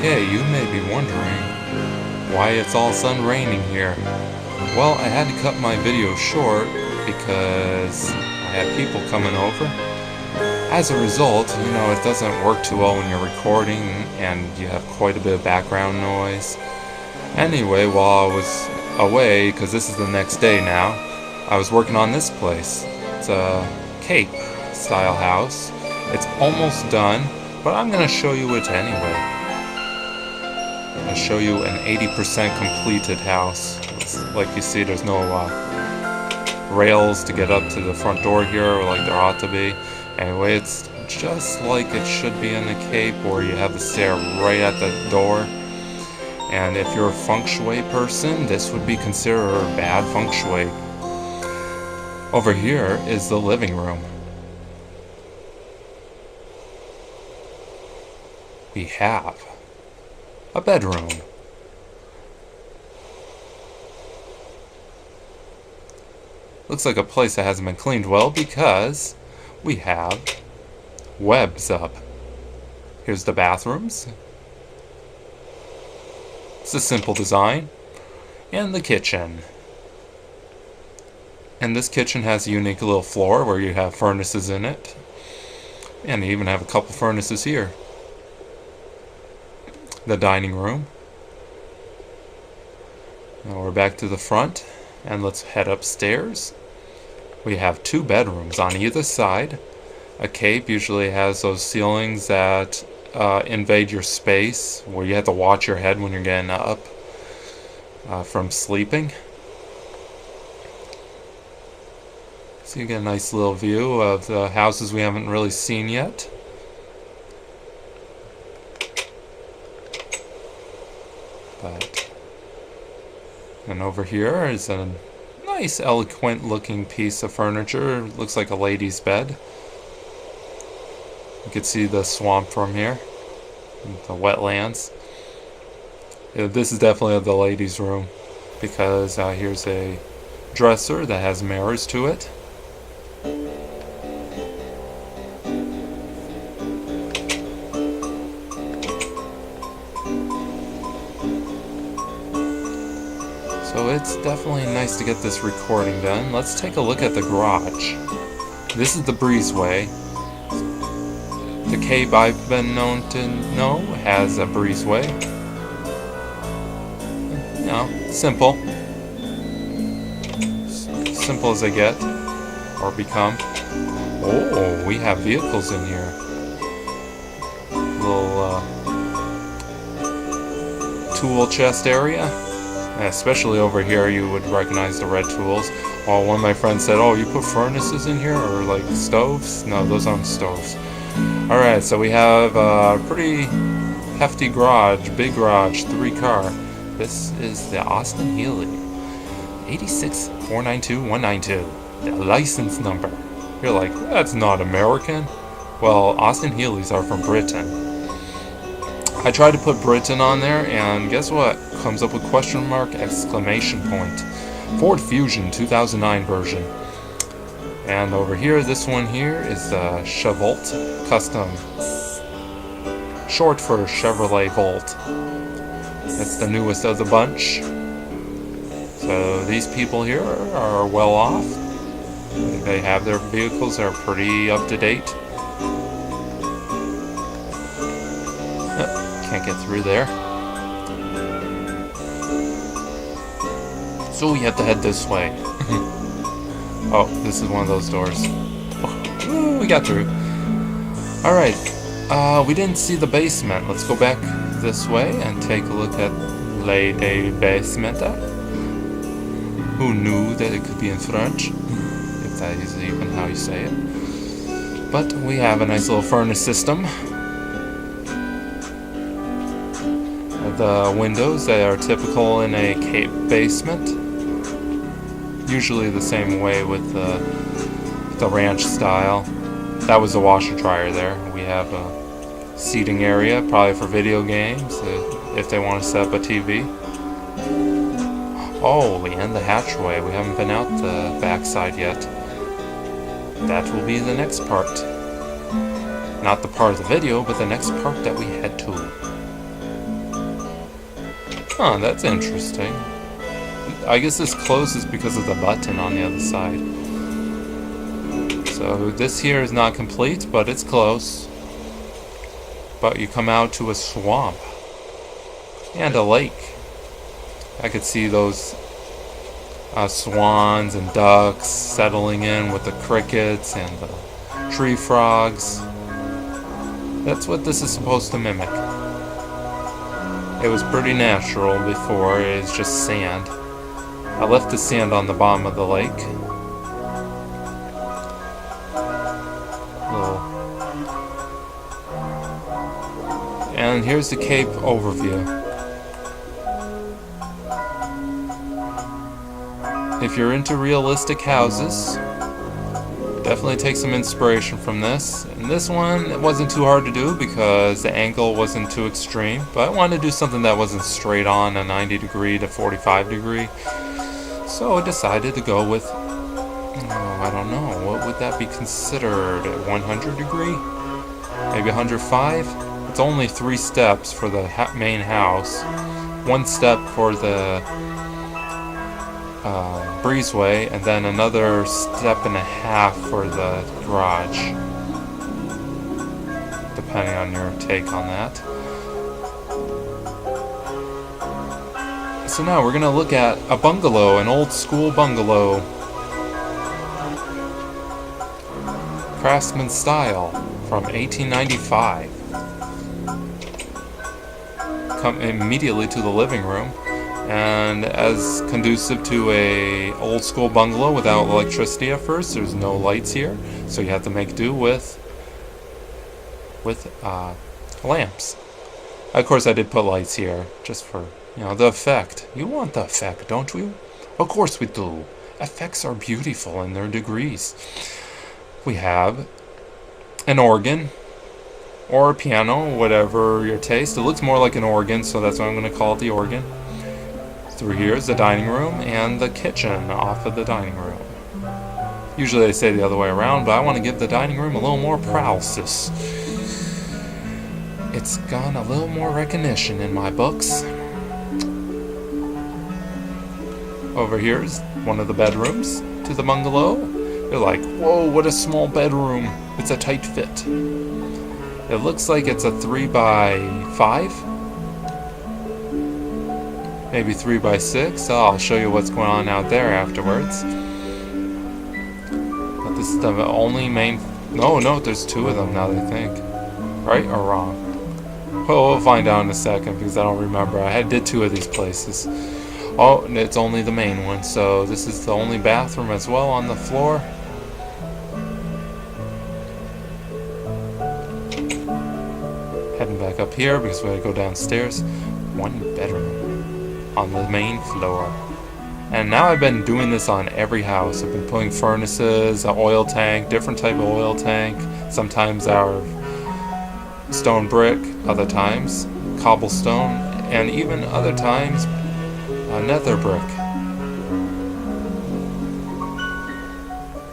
Okay, you may be wondering why it's all of a sudden raining here. Well, I had to cut my video short because I had people coming over. As a result, it doesn't work too well when you're recording and you have quite a bit of background noise. Anyway, while I was away, because this is the next day now, I was working on this place. It's a Cape style house. It's almost done, but I'm going to show you it anyway. I'll show you an 80% completed house. Like you see, there's no rails to get up to the front door here, like there ought to be. Anyway, it's just like it should be in the Cape, where you have the stair right at the door. And if you're a feng shui person, this would be considered bad feng shui. Over here is the living room. We have a bedroom. Looks like a place that hasn't been cleaned well because we have webs up. Here's the bathrooms. It's a simple design. And the kitchen. And this kitchen has a unique little floor where you have furnaces in it. And you even have a couple furnaces here. The dining room. Now we're back to the front, and let's head upstairs. We have 2 bedrooms on either side. A Cape usually has those ceilings that invade your space, where you have to watch your head when you're getting up from sleeping. So you get a nice little view of the houses we haven't really seen yet. And over here is a nice, eloquent looking piece of furniture. Looks like a lady's bed. You can see the swamp from here, the wetlands. This is definitely the ladies' room, because here's a dresser that has mirrors to it. So it's definitely nice to get this recording done. Let's take a look at the garage. This is the breezeway. The Cape I've been known to know has a breezeway. Simple. Simple as they get, or become. Oh, we have vehicles in here. Little tool chest area. Especially over here, you would recognize the red tools. Well, one of my friends said, "Oh, you put furnaces in here, or like stoves?" No, those aren't stoves. Alright, so we have a pretty hefty garage, big garage, 3-car. This is the Austin Healey 86492-192, the license number. You're like, that's not American. Well, Austin Healeys are from Britain. I tried to put Britain on there, and guess what? Comes up with question mark, exclamation point. Ford Fusion 2009 version. And over here, this one here is the Chevrolet Custom. Short for Chevrolet Volt. It's the newest of the bunch. So these people here are well off. They have their vehicles, are pretty up to date. Can't get through there. So we have to head this way. Oh, this is one of those doors. Oh, we got through. Alright, we didn't see the basement. Let's go back this way and take a look at Le Basement. Who knew that it could be in French? If that is even how you say it. But we have a nice little furnace system. The windows that are typical in a cave basement. Usually the same way with the ranch style. That was the washer dryer there. We have a seating area, probably for video games, if they want to set up a TV. Oh, and the hatchway. We haven't been out the backside yet. That will be the next part. Not the part of the video, but the next part that we head to. Huh, that's interesting. I guess this closes because of the button on the other side. So this here is not complete, but it's close. But you come out to a swamp. And a lake. I could see those swans and ducks settling in with the crickets and the tree frogs. That's what this is supposed to mimic. It was pretty natural before. It's just sand. I left the sand on the bottom of the lake. And here's the Cape overview. If you're into realistic houses, definitely take some inspiration from this. And this one, it wasn't too hard to do because the angle wasn't too extreme. But I wanted to do something that wasn't straight on a 90 degree to 45 degree. So I decided to go with, I don't know, what would that be considered? 100 degree? Maybe 105? It's only 3 steps for the main house. 1 step for the breezeway, and then another step and a half for the garage, depending on your take on that. So now we're going to look at a bungalow, an old school bungalow, Craftsman style, from 1895. Come immediately to the living room. And as conducive to a old school bungalow without electricity at first, there's no lights here, so you have to make do with lamps. Of course, I did put lights here just for the effect. You want the effect, don't you? Of course we do. Effects are beautiful in their degrees. We have an organ or a piano, whatever your taste. It looks more like an organ, so that's why I'm going to call it the organ. Through here is the dining room and the kitchen off of the dining room. Usually they say the other way around, but I want to give the dining room a little more paralysis. It's got a little more recognition in my books. Over here is one of the bedrooms to the bungalow. You're like, whoa, what a small bedroom. It's a tight fit. It looks like it's a 3x5. Maybe 3x6. I'll show you what's going on out there afterwards. But this is the only main... No, there's 2 of them now that I think. Right or wrong? Well, we'll find out in a second because I don't remember. I did 2 of these places. Oh, it's only the main one. So this is the only bathroom as well on the floor. Heading back up here because we gotta go downstairs. 1 bedroom on the main floor. And now I've been doing this on every house. I've been putting furnaces, an oil tank, different type of oil tank, sometimes out of stone brick, other times cobblestone, and even other times nether brick.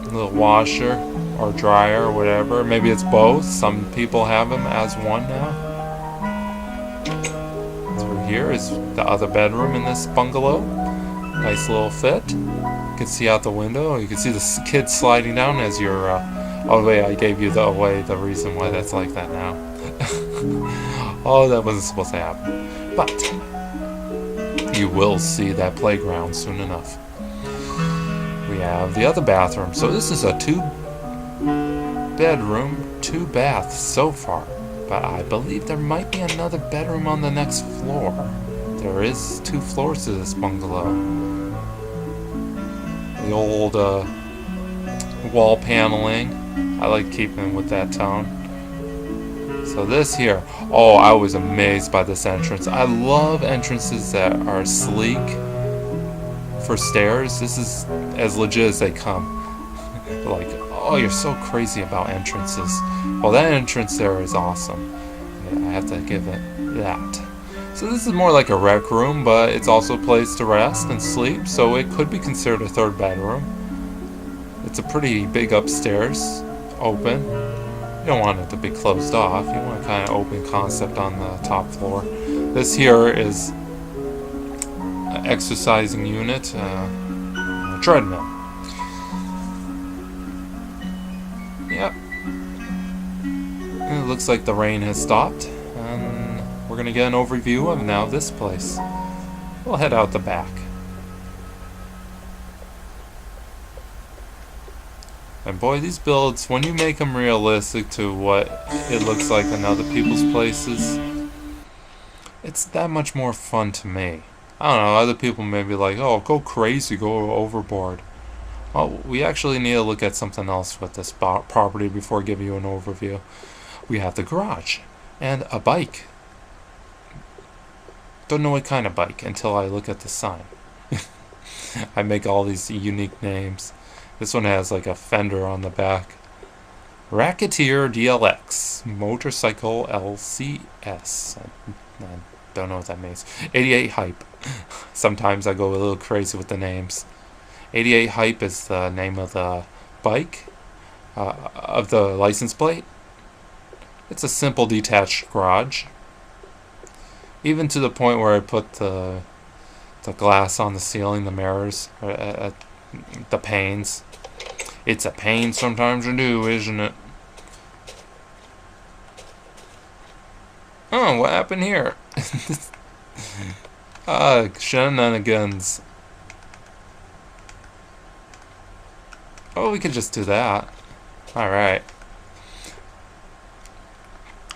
A little washer or dryer or whatever. Maybe it's both. Some people have them as one now. Through here is the other bedroom in this bungalow. Nice little fit. You can see out the window. You can see the kids sliding down as you're. Oh wait, I gave you the reason why that's like that now. Oh, that wasn't supposed to happen. But you will see that playground soon enough. We have the other bathroom. So this is a 2-bedroom, 2-bath so far. But I believe there might be another bedroom on the next floor. There is 2 floors to this bungalow. The old wall paneling. I like keeping with that tone. So this here. Oh, I was amazed by this entrance. I love entrances that are sleek for stairs. This is as legit as they come. Like, oh, you're so crazy about entrances. Well, that entrance there is awesome. I have to give it that. So this is more like a rec room, but it's also a place to rest and sleep, so it could be considered a 3rd bedroom. It's a pretty big upstairs, open. You don't want it to be closed off. You want a kind of open concept on the top floor. This here is an exercising unit, a treadmill. Yep. It looks like the rain has stopped, and we're going to get an overview of now this place. We'll head out the back. And boy, these builds, when you make them realistic to what it looks like in other people's places, it's that much more fun to me. I don't know, other people may be like, oh, go crazy, go overboard. Well, we actually need to look at something else with this property before I give you an overview. We have the garage and a bike. Don't know what kind of bike until I look at the sign. I make all these unique names. This one has like a fender on the back. Racketeer DLX Motorcycle LCS. I don't know what that means. 88 Hype. Sometimes I go a little crazy with the names. 88 Hype is the name of the bike, of the license plate. It's a simple detached garage. Even to the point where I put the glass on the ceiling, the mirrors, the panes. It's a pain sometimes to do, isn't it? Oh, what happened here? Shenanigans. Oh, we could just do that. Alright.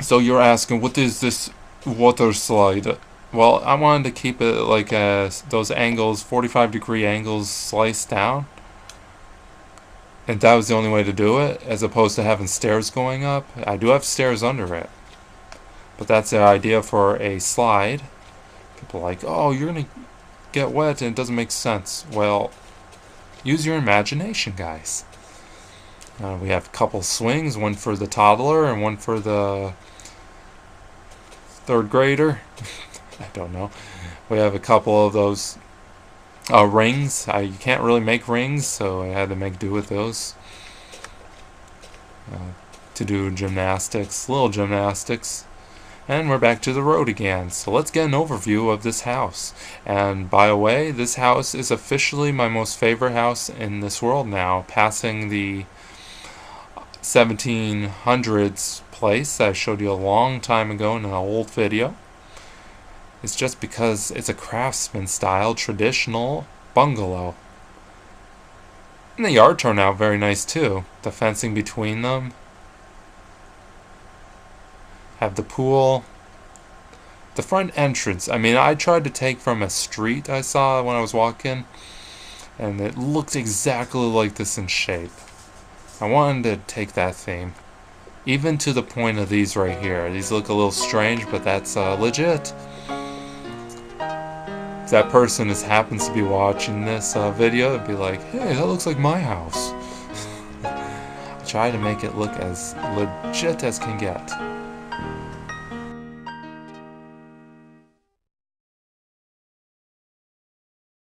So you're asking, what is this water slide? Well, I wanted to keep it like those angles, 45-degree angles sliced down. And that was the only way to do it, as opposed to having stairs going up. I do have stairs under it. But that's the idea for a slide. People are like, oh, you're going to get wet and it doesn't make sense. Well, use your imagination, guys. We have a couple swings, one for the toddler and one for the 3rd grader. I don't know. We have a couple of those rings. You can't really make rings, so I had to make do with those. To do gymnastics, little gymnastics. And we're back to the road again. So let's get an overview of this house. And by the way, this house is officially my most favorite house in this world now, passing the 1700s place that I showed you a long time ago in an old video. It's just because it's a Craftsman style traditional bungalow. And the yard turned out very nice too. The fencing between them. Have the pool. The front entrance, I mean, I tried to take from a street I saw when I was walking, and it looked exactly like this in shape. I wanted to take that theme. Even to the point of these right here. These look a little strange, but that's legit. If that person happens to be watching this video, it'd be like, hey, that looks like my house. I try to make it look as legit as can get.